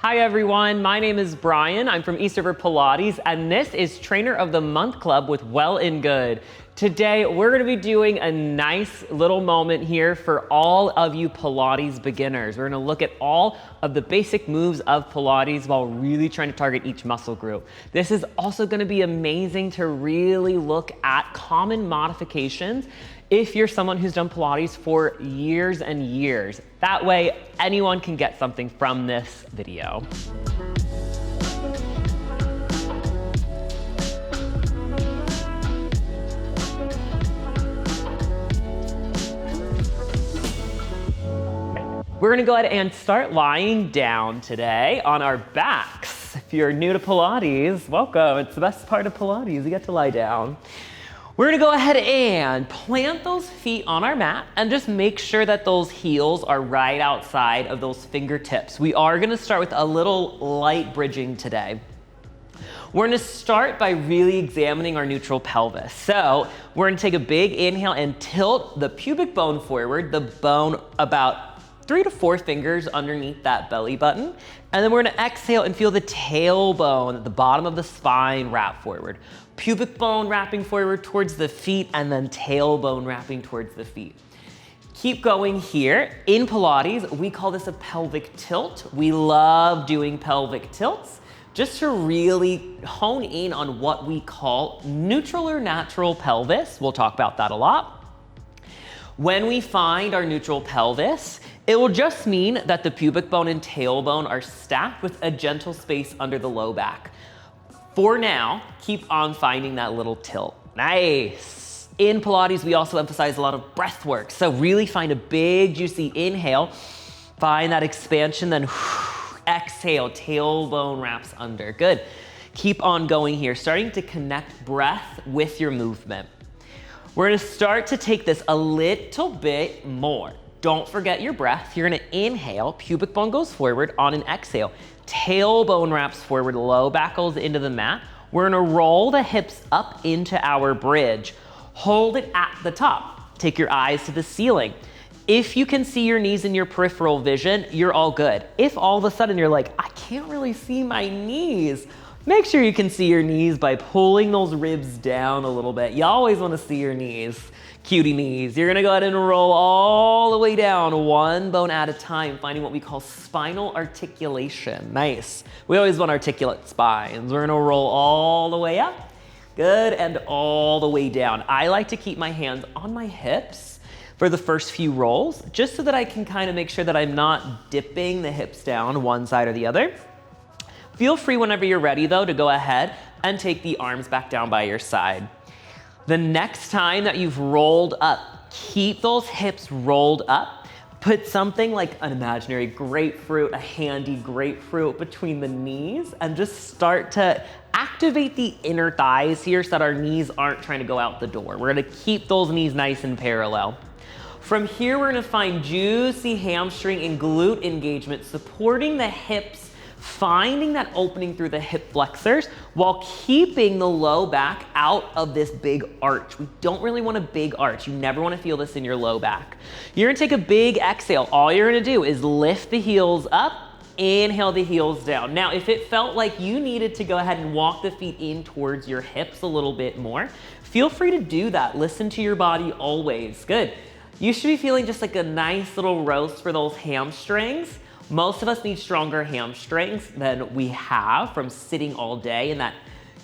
Hi everyone, my name is Brian. I'm from East River Pilates, and this is Trainer of the Month Club with Well+Good. Today, we're gonna be doing a nice little moment here for all of you Pilates beginners. We're gonna look at all of the basic moves of Pilates while really trying to target each muscle group. This is also gonna be amazing to really look at common modifications if you're someone who's done Pilates for years and years. That way, anyone can get something from this video. We're gonna go ahead and start lying down today on our backs. If you're new to Pilates, welcome. It's the best part of Pilates, you get to lie down. We're gonna go ahead and plant those feet on our mat and just make sure that those heels are right outside of those fingertips. We are gonna start with a little light bridging today. We're gonna start by really examining our neutral pelvis. So we're gonna take a big inhale and tilt the pubic bone forward, the bone about 3 to 4 fingers underneath that belly button. And then we're gonna exhale and feel the tailbone at the bottom of the spine wrap forward. Pubic bone wrapping forward towards the feet, and then tailbone wrapping towards the feet. Keep going here. In Pilates, we call this a pelvic tilt. We love doing pelvic tilts just to really hone in on what we call neutral or natural pelvis. We'll talk about that a lot. When we find our neutral pelvis, it will just mean that the pubic bone and tailbone are stacked with a gentle space under the low back. For now, keep on finding that little tilt. Nice. In Pilates, we also emphasize a lot of breath work. So really find a big, juicy inhale. Find that expansion, then exhale, tailbone wraps under. Good. Keep on going here, starting to connect breath with your movement. We're gonna start to take this a little bit more. Don't forget your breath. You're gonna inhale, pubic bone goes forward. On an exhale, tailbone wraps forward, low back goes into the mat. We're gonna roll the hips up into our bridge. Hold it at the top. Take your eyes to the ceiling. If you can see your knees in your peripheral vision, you're all good. If all of a sudden you're like, I can't really see my knees, make sure you can see your knees by pulling those ribs down a little bit. You always wanna see your knees. Cutie knees. You're gonna go ahead and roll all the way down, one bone at a time, finding what we call spinal articulation. Nice. We always want articulate spines. We're gonna roll all the way up. Good, and all the way down. I like to keep my hands on my hips for the first few rolls, just so that I can kind of make sure that I'm not dipping the hips down one side or the other. Feel free whenever you're ready though to go ahead and take the arms back down by your side. The next time that you've rolled up, keep those hips rolled up. Put something like an imaginary grapefruit, a handy grapefruit between the knees, and just start to activate the inner thighs here so that our knees aren't trying to go out the door. We're gonna keep those knees nice and parallel. From here, we're gonna find juicy hamstring and glute engagement, supporting the hips, finding that opening through the hip flexors while keeping the low back out of this big arch. We don't really want a big arch. You never want to feel this in your low back. You're gonna take a big exhale. All you're gonna do is lift the heels up, inhale the heels down. Now, if it felt like you needed to go ahead and walk the feet in towards your hips a little bit more, feel free to do that. Listen to your body always. Good. You should be feeling just like a nice little roast for those hamstrings. Most of us need stronger hamstrings than we have from sitting all day and that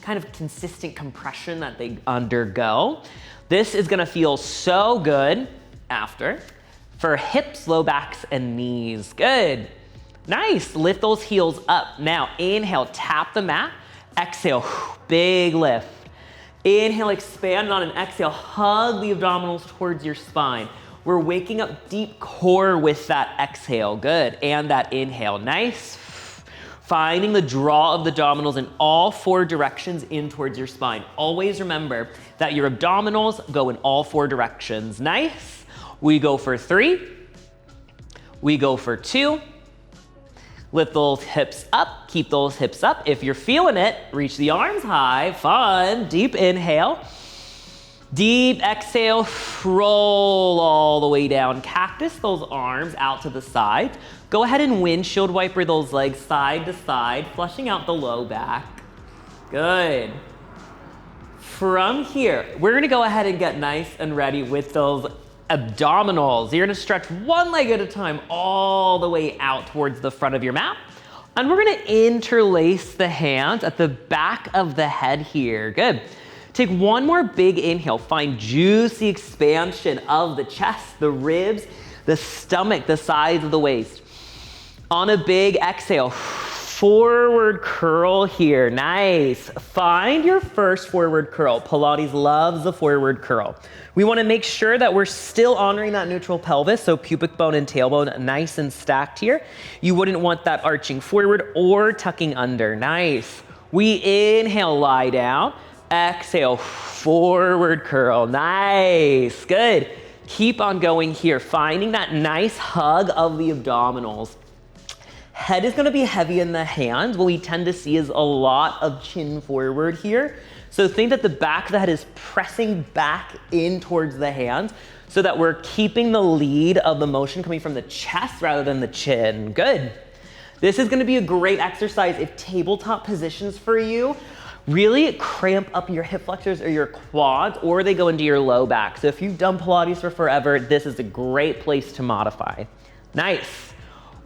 kind of consistent compression that they undergo. This is gonna feel so good after for hips, low backs, and knees. Good. Nice. Lift those heels up. Now, inhale, tap the mat. Exhale, big lift. Inhale, expand on an exhale. Hug the abdominals towards your spine. We're waking up deep core with that exhale. Good. And that inhale. Nice. Finding the draw of the abdominals in all 4 directions in towards your spine. Always remember that your abdominals go in all 4 directions. Nice. We go for 3. We go for 2. Lift those hips up. Keep those hips up. If you're feeling it, reach the arms high. Fun. Deep inhale. Deep exhale, roll all the way down. Cactus those arms out to the side. Go ahead and windshield wiper those legs side to side, flushing out the low back. Good. From here, we're gonna go ahead and get nice and ready with those abdominals. You're gonna stretch one leg at a time all the way out towards the front of your mat. And we're gonna interlace the hands at the back of the head here. Good. Take one more big inhale. Find juicy expansion of the chest, the ribs, the stomach, the sides of the waist. On a big exhale, forward curl here. Nice. Find your first forward curl. Pilates loves the forward curl. We want to make sure that we're still honoring that neutral pelvis, so pubic bone and tailbone nice and stacked here. You wouldn't want that arching forward or tucking under. Nice. We inhale, lie down. Exhale, forward curl. Nice. Good. Keep on going here, finding that nice hug of the abdominals. Head is going to be heavy in the hands. What we tend to see is a lot of chin forward here. So think that the back of the head is pressing back in towards the hands so that we're keeping the lead of the motion coming from the chest rather than the chin. Good. This is going to be a great exercise if tabletop positions for you really cramp up your hip flexors or your quads, or they go into your low back. So if you've done Pilates for forever, this is a great place to modify. Nice.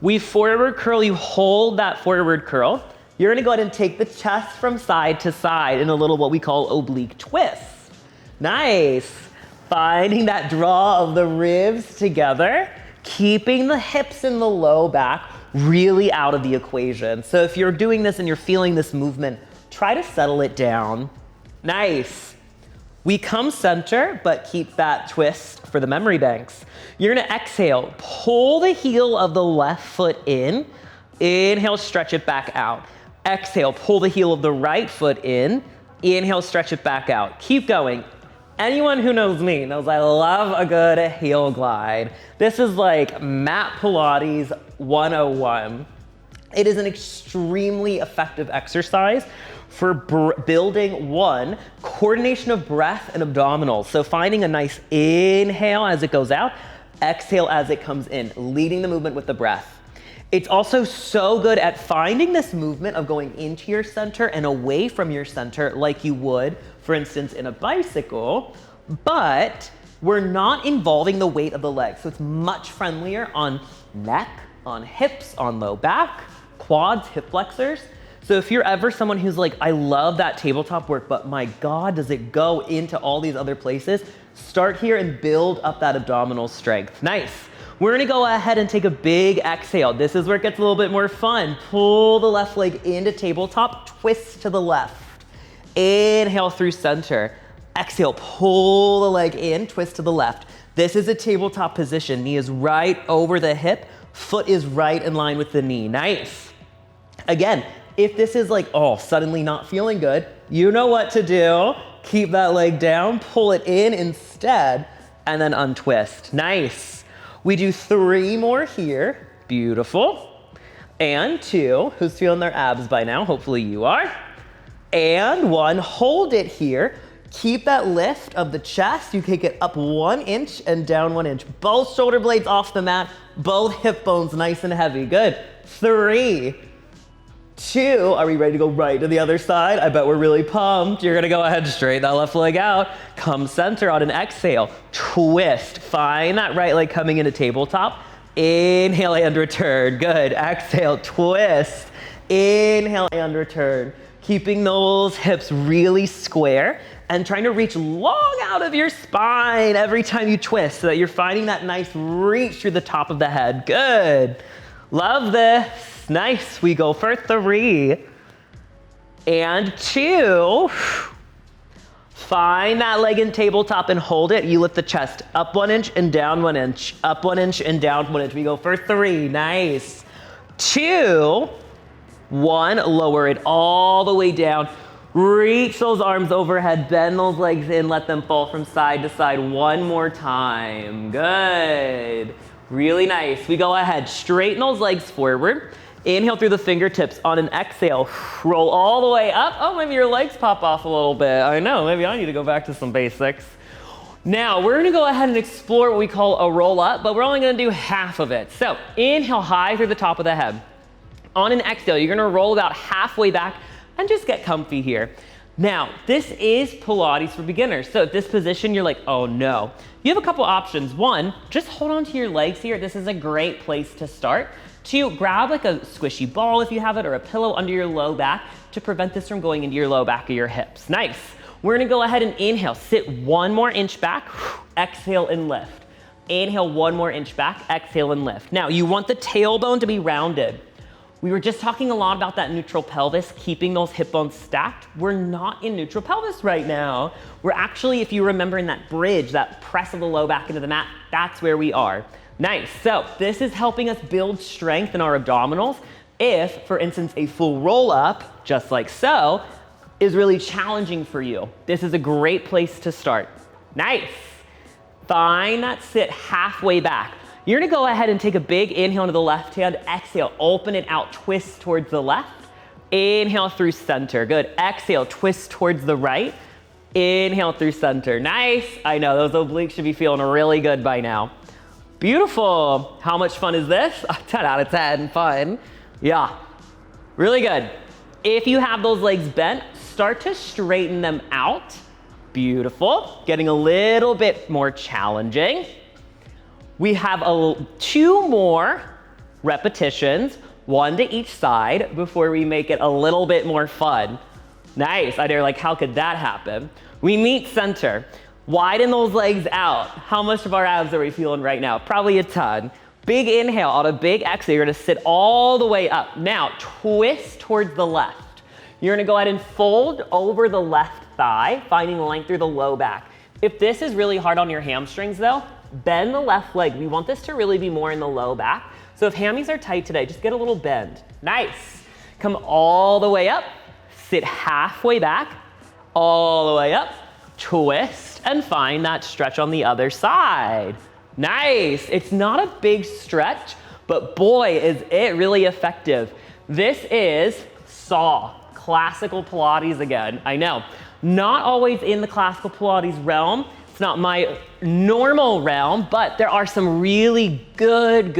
We forward curl, you hold that forward curl. You're gonna go ahead and take the chest from side to side in a little what we call oblique twist. Nice. Finding that draw of the ribs together, keeping the hips in the low back really out of the equation. So if you're doing this and you're feeling this movement, try to settle it down. Nice. We come center, but keep that twist for the memory banks. You're gonna exhale, pull the heel of the left foot in. Inhale, stretch it back out. Exhale, pull the heel of the right foot in. Inhale, stretch it back out. Keep going. Anyone who knows me knows I love a good heel glide. This is like mat Pilates 101. It is an extremely effective exercise for building one, coordination of breath and abdominals. So finding a nice inhale as it goes out, exhale as it comes in, leading the movement with the breath. It's also so good at finding this movement of going into your center and away from your center like you would, for instance, in a bicycle, but we're not involving the weight of the legs. So it's much friendlier on neck, on hips, on low back, quads, hip flexors. So if you're ever someone who's like, I love that tabletop work, but my God, does it go into all these other places? Start here and build up that abdominal strength. Nice. We're gonna go ahead and take a big exhale. This is where it gets a little bit more fun. Pull the left leg into tabletop, twist to the left. Inhale through center. Exhale, pull the leg in, twist to the left. This is a tabletop position. Knee is right over the hip, foot is right in line with the knee. Nice. Again, if this is like, oh, suddenly not feeling good, you know what to do. Keep that leg down, pull it in instead, and then untwist. Nice. We do 3 more here. Beautiful. And 2. Who's feeling their abs by now? Hopefully you are. And 1. Hold it here. Keep that lift of the chest. You kick it up 1 inch and down 1 inch. Both shoulder blades off the mat, both hip bones nice and heavy. Good. 3, 2, are we ready to go right to the other side? I bet we're really pumped. You're gonna go ahead, straighten that left leg out. Come center on an exhale. Twist, find that right leg coming into tabletop. Inhale and return, good. Exhale, twist. Inhale and return. Keeping those hips really square and trying to reach long out of your spine every time you twist so that you're finding that nice reach through the top of the head. Good. Love this. Nice. We go for 3 and 2. Find that leg in tabletop and hold it. You lift the chest up 1 inch and down 1 inch. Up 1 inch and down 1 inch. We go for 3. Nice. 2, 1. Lower it all the way down. Reach those arms overhead. Bend those legs in. Let them fall from side to side. 1 more time. Good. Really nice. We go ahead. Straighten those legs forward. Inhale through the fingertips. On an exhale, roll all the way up. Oh, maybe your legs pop off a little bit. I know, maybe I need to go back to some basics. Now, we're gonna go ahead and explore what we call a roll up, but we're only gonna do half of it. So, inhale high through the top of the head. On an exhale, you're gonna roll about halfway back and just get comfy here. Now, this is Pilates for beginners. So, at this position, you're like, oh no. You have a couple options. One, just hold on to your legs here. This is a great place to start. Two, grab like a squishy ball if you have it, or a pillow under your low back to prevent this from going into your low back of your hips. Nice. We're gonna go ahead and inhale, sit 1 more inch back, exhale and lift. Inhale 1 more inch back, exhale and lift. Now, you want the tailbone to be rounded. We were just talking a lot about that neutral pelvis, keeping those hip bones stacked. We're not in neutral pelvis right now. We're actually, if you remember in that bridge, that press of the low back into the mat, that's where we are. Nice, so this is helping us build strength in our abdominals. If, for instance, a full roll up, just like so, is really challenging for you, this is a great place to start. Nice. Find that sit halfway back. You're gonna go ahead and take a big inhale into the left hand, exhale, open it out, twist towards the left. Inhale through center, good. Exhale, twist towards the right. Inhale through center, nice. I know, those obliques should be feeling really good by now. Beautiful. How much fun is this? 10 out of 10, fun. Yeah, really good. If you have those legs bent, start to straighten them out. Beautiful. Getting a little bit more challenging. We have 2 more repetitions, 1 to each side, before we make it a little bit more fun. Nice. You're like, how could that happen? We meet center. Widen those legs out. How much of our abs are we feeling right now? Probably a ton. Big inhale, on a big exhale, you're gonna sit all the way up. Now, twist towards the left. You're gonna go ahead and fold over the left thigh, finding length through the low back. If this is really hard on your hamstrings though, bend the left leg. We want this to really be more in the low back. So if hammies are tight today, just get a little bend. Nice. Come all the way up, sit halfway back, all the way up, twist, and find that stretch on the other side. Nice. It's not a big stretch, but boy, is it really effective. This is SAW, classical Pilates again. I know, not always in the classical Pilates realm. It's not my normal realm, but there are some really good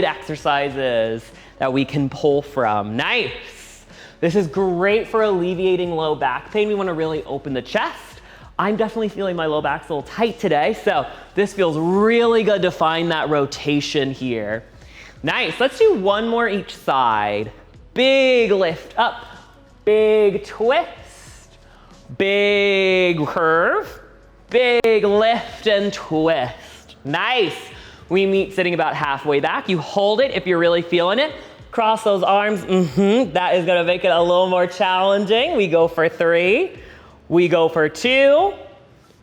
exercises that we can pull from. Nice. This is great for alleviating low back pain. We want to really open the chest. I'm definitely feeling my low back's a little tight today, so this feels really good to find that rotation here. Nice. Let's do 1 more each side. Big lift up, big twist, big curve, big lift and twist. Nice. We meet sitting about halfway back. You hold it if you're really feeling it. Cross those arms. That is gonna make it a little more challenging. We go for 3. We go for 2.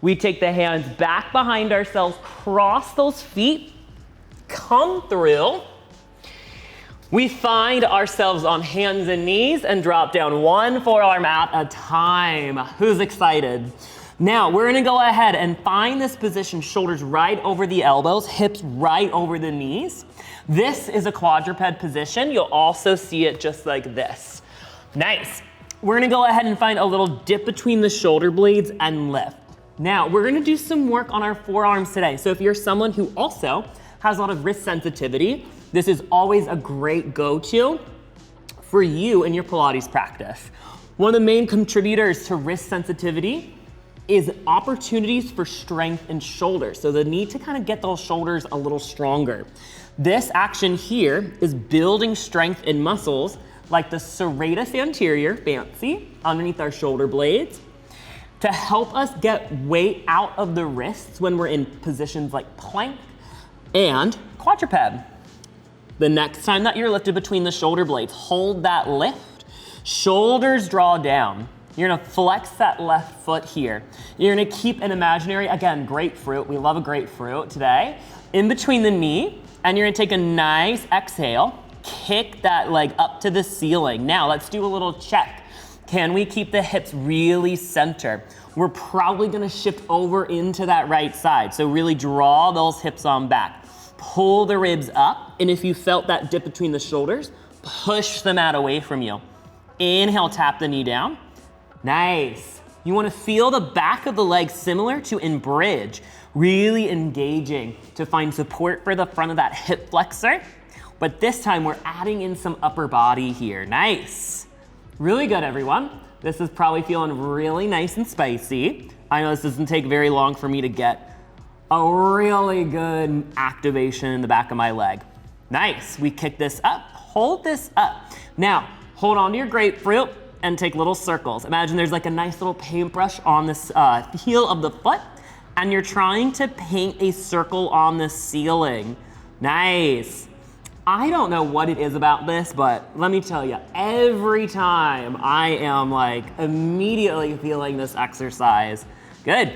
We take the hands back behind ourselves, cross those feet, come through. We find ourselves on hands and knees and drop down 1 forearm at a time. Who's excited? Now, we're gonna go ahead and find this position, shoulders right over the elbows, hips right over the knees. This is a quadruped position. You'll also see it just like this. Nice. We're gonna go ahead and find a little dip between the shoulder blades and lift. Now, we're gonna do some work on our forearms today. So if you're someone who also has a lot of wrist sensitivity, this is always a great go-to for you in your Pilates practice. One of the main contributors to wrist sensitivity is opportunities for strength in shoulders. So the need to kind of get those shoulders a little stronger. This action here is building strength in muscles like the serratus anterior, fancy, underneath our shoulder blades, to help us get weight out of the wrists when we're in positions like plank and quadruped. The next time that you're lifted between the shoulder blades, hold that lift, shoulders draw down. You're gonna flex that left foot here. You're gonna keep an imaginary, again, grapefruit, we love a grapefruit today, in between the knee, and you're gonna take a nice exhale, kick that leg up to the ceiling. Now let's do a little check. Can we keep the hips really centered? We're probably gonna shift over into that right side. So really draw those hips on back. Pull the ribs up, and if you felt that dip between the shoulders, push the mat away from you. Inhale, tap the knee down. Nice. You wanna feel the back of the leg similar to in bridge, really engaging to find support for the front of that hip flexor. But this time we're adding in some upper body here. Nice. Really good, everyone. This is probably feeling really nice and spicy. I know this doesn't take very long for me to get a really good activation in the back of my leg. Nice. We kick this up, hold this up. Now, hold on to your grapefruit and take little circles. Imagine there's like a nice little paintbrush on this heel of the foot, and you're trying to paint a circle on the ceiling. Nice. I don't know what it is about this, but let me tell you, every time I am like immediately feeling this exercise. Good.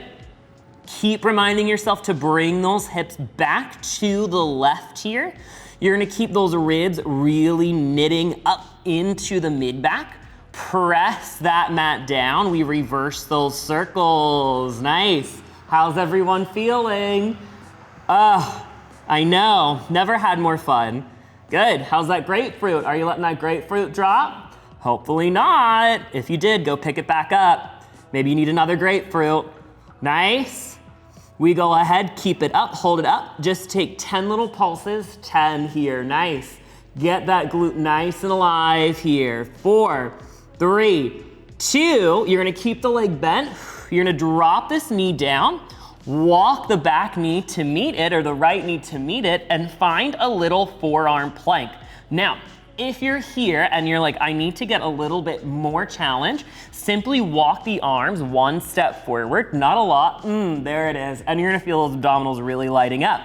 Keep reminding yourself to bring those hips back to the left here. You're gonna keep those ribs really knitting up into the mid-back. Press that mat down. We reverse those circles. Nice. How's everyone feeling? I know, never had more fun. Good, how's that grapefruit? Are you letting that grapefruit drop? Hopefully not. If you did, go pick it back up. Maybe you need another grapefruit. Nice. We go ahead, keep it up, hold it up. Just take 10 little pulses, 10 here, nice. Get that glute nice and alive here. 4, 3, 2, you're gonna keep the leg bent. You're gonna drop this knee down, walk the back knee to meet it, or the right knee to meet it, and find a little forearm plank. Now, if you're here and you're like, I need to get a little bit more challenge, simply walk the arms one step forward, not a lot, there it is, and you're gonna feel those abdominals really lighting up.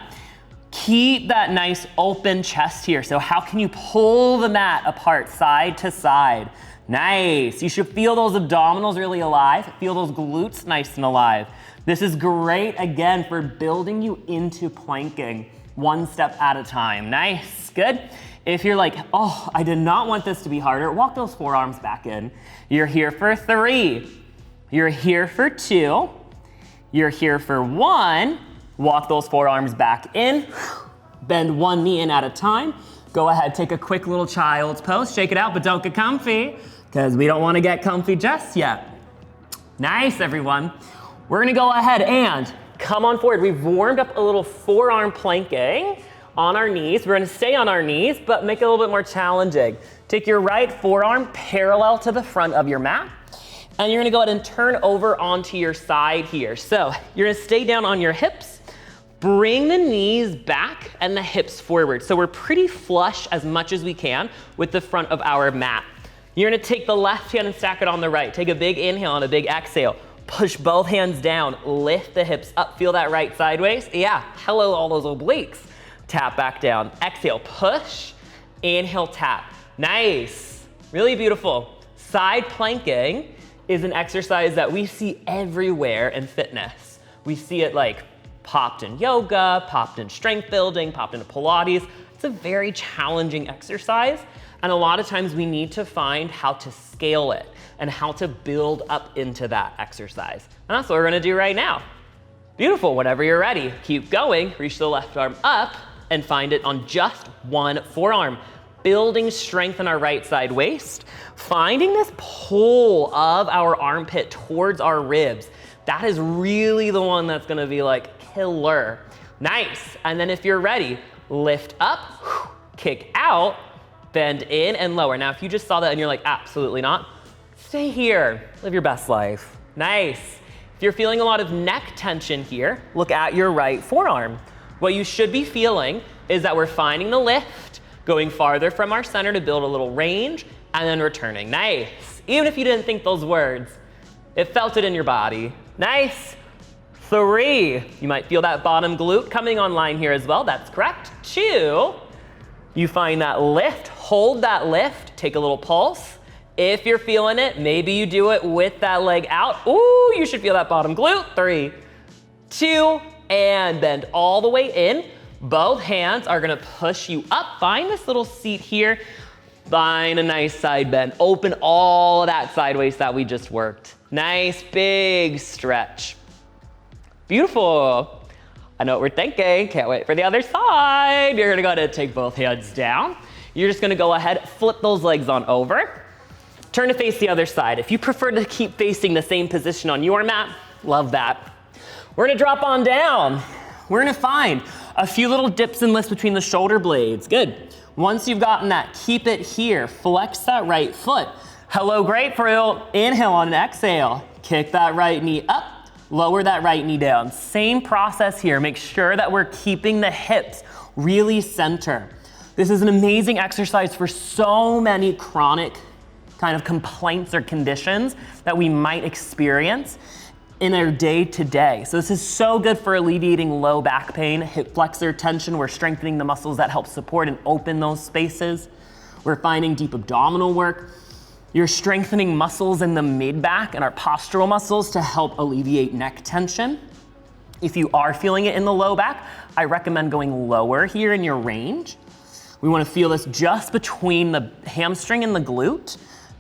Keep that nice open chest here. So how can you pull the mat apart side to side? Nice, you should feel those abdominals really alive, feel those glutes nice and alive. This is great, again, for building you into planking, one step at a time. Nice, good. If you're like, oh, I did not want this to be harder, walk those forearms back in. You're here for 3, you're here for 2, you're here for 1, walk those forearms back in, bend one knee in at a time. Go ahead, take a quick little child's pose, shake it out, but don't get comfy, because we don't want to get comfy just yet. Nice, everyone. We're gonna go ahead and come on forward. We've warmed up a little forearm planking on our knees. We're gonna stay on our knees, but make it a little bit more challenging. Take your right forearm parallel to the front of your mat, and you're gonna go ahead and turn over onto your side here. So you're gonna stay down on your hips, bring the knees back and the hips forward. So we're pretty flush as much as we can with the front of our mat. You're gonna take the left hand and stack it on the right. Take a big inhale and a big exhale. Push both hands down, lift the hips up, feel that right sideways. Yeah, hello all those obliques. Tap back down, exhale, push, inhale, tap. Nice, really beautiful. Side planking is an exercise that we see everywhere in fitness. We see it like popped in yoga, popped in strength building, popped into Pilates. It's a very challenging exercise, and a lot of times we need to find how to scale it and how to build up into that exercise. And that's what we're gonna do right now. Beautiful, whenever you're ready, keep going, reach the left arm up and find it on just one forearm. Building strength in our right side waist, finding this pull of our armpit towards our ribs. That is really the one that's gonna be like killer. Nice, and then if you're ready, lift up, kick out, bend in and lower. Now, if you just saw that and you're like, absolutely not, stay here, live your best life. Nice. If you're feeling a lot of neck tension here, look at your right forearm. What you should be feeling is that we're finding the lift, going farther from our center to build a little range, and then returning. Nice. Even if you didn't think those words, it felt it in your body. Nice. 3, you might feel that bottom glute coming online here as well. That's correct. 2, you find that lift, hold that lift, take a little pulse. If you're feeling it, maybe you do it with that leg out. Ooh, you should feel that bottom glute. 3, 2, and bend all the way in. Both hands are gonna push you up. Find this little seat here. Find a nice side bend. Open all of that sideways that we just worked. Nice big stretch. Beautiful. I know what we're thinking. Can't wait for the other side. You're gonna go ahead and take both hands down. You're just gonna go ahead, flip those legs on over. Turn to face the other side. If you prefer to keep facing the same position on your mat, love that. We're gonna drop on down. We're gonna find a few little dips and lifts between the shoulder blades. Good. Once you've gotten that, keep it here. Flex that right foot. Hello, grapefruit. Inhale on an exhale. Kick that right knee up. Lower that right knee down. Same process here. Make sure that we're keeping the hips really center. This is an amazing exercise for so many chronic kind of complaints or conditions that we might experience in our day to day. So this is so good for alleviating low back pain, hip flexor tension. We're strengthening the muscles that help support and open those spaces. We're finding deep abdominal work. You're strengthening muscles in the mid-back and our postural muscles to help alleviate neck tension. If you are feeling it in the low back, I recommend going lower here in your range. We want to feel this just between the hamstring and the glute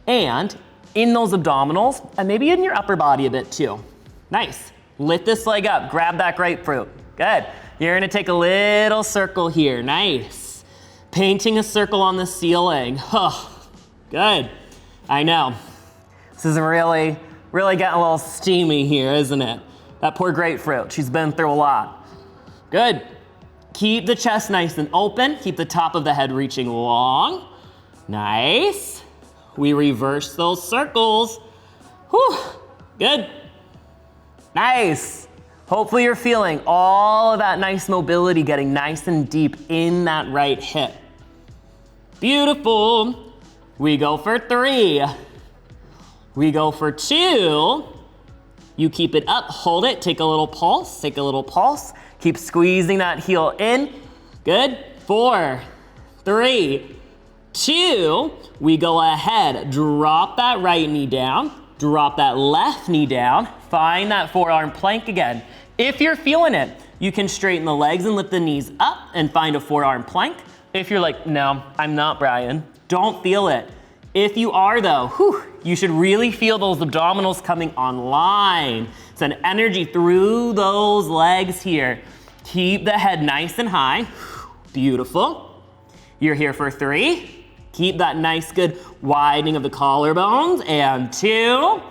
and in those abdominals and maybe in your upper body a bit too. Nice. Lift this leg up. Grab that grapefruit. Good. You're going to take a little circle here. Nice. Painting a circle on the ceiling. Oh, good. I know. This is really getting a little steamy here, isn't it? That poor grapefruit. She's been through a lot. Good. Keep the chest nice and open. Keep the top of the head reaching long. Nice. We reverse those circles. Whew. Good. Nice. Hopefully you're feeling all of that nice mobility getting nice and deep in that right hip. Beautiful. We go for 3. We go for 2. You keep it up, hold it, take a little pulse, take a little pulse. Keep squeezing that heel in. Good. 4, 3, 2. We go ahead, drop that right knee down, drop that left knee down, find that forearm plank again. If you're feeling it, you can straighten the legs and lift the knees up and find a forearm plank. If you're like, no, I'm not, Brian, don't feel it. If you are though, you should really feel those abdominals coming online. Send energy through those legs here. Keep the head nice and high. Beautiful. You're here for 3. Keep that nice, good widening of the collarbones. And 2.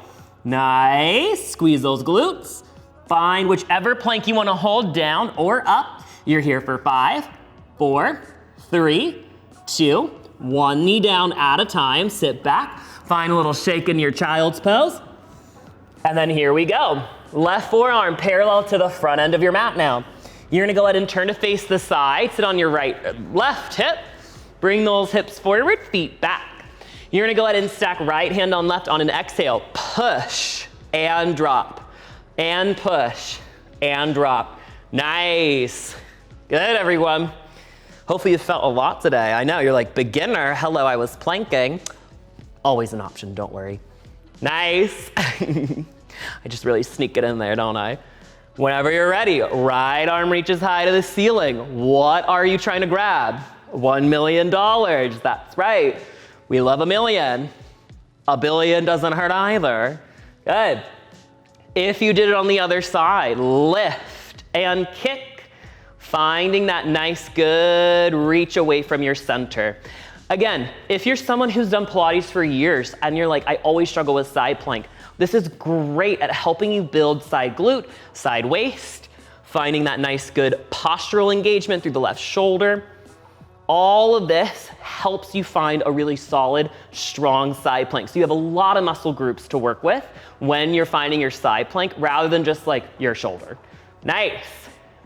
Nice. Squeeze those glutes. Find whichever plank you want to hold down or up. You're here for 5, 4, 3, 2, 1 knee down at a time. Sit back. Find a little shake in your child's pose. And then here we go. Left forearm parallel to the front end of your mat now. You're gonna go ahead and turn to face the side. Sit on your left hip. Bring those hips forward, feet back. You're gonna go ahead and stack right hand on left on an exhale. Push and drop. And push and drop. Nice. Good, everyone. Hopefully you felt a lot today. I know, you're like, beginner, hello, I was planking. Always an option, don't worry. Nice. I just really sneak it in there, don't I? Whenever you're ready, right arm reaches high to the ceiling. What are you trying to grab? $1 million, that's right. We love $1 million. $1 billion doesn't hurt either. Good. If you did it on the other side, lift and kick, finding that nice, good reach away from your center. Again, if you're someone who's done Pilates for years and you're like, I always struggle with side plank, this is great at helping you build side glute, side waist, finding that nice, good postural engagement through the left shoulder. All of this helps you find a really solid, strong side plank. So you have a lot of muscle groups to work with when you're finding your side plank rather than just like your shoulder. Nice.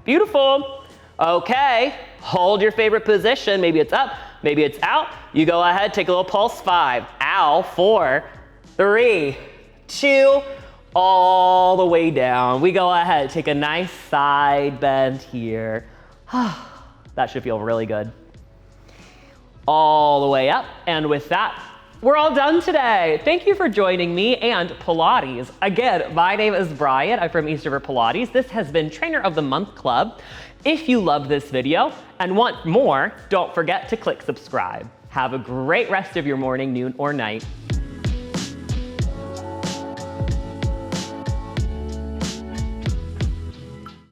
Beautiful. Okay. Hold your favorite position. Maybe it's up, maybe it's out. You go ahead, take a little pulse. 5, ow, 4, 3, 2, all the way down. We go ahead, take a nice side bend here. That should feel really good. All the way up, and with that, we're all done today. Thank you for joining me and Pilates. Again, my name is Brian. I'm from East River Pilates. This has been Trainer of the Month Club. If you love this video and want more, don't forget to click subscribe. Have a great rest of your morning, noon, or night.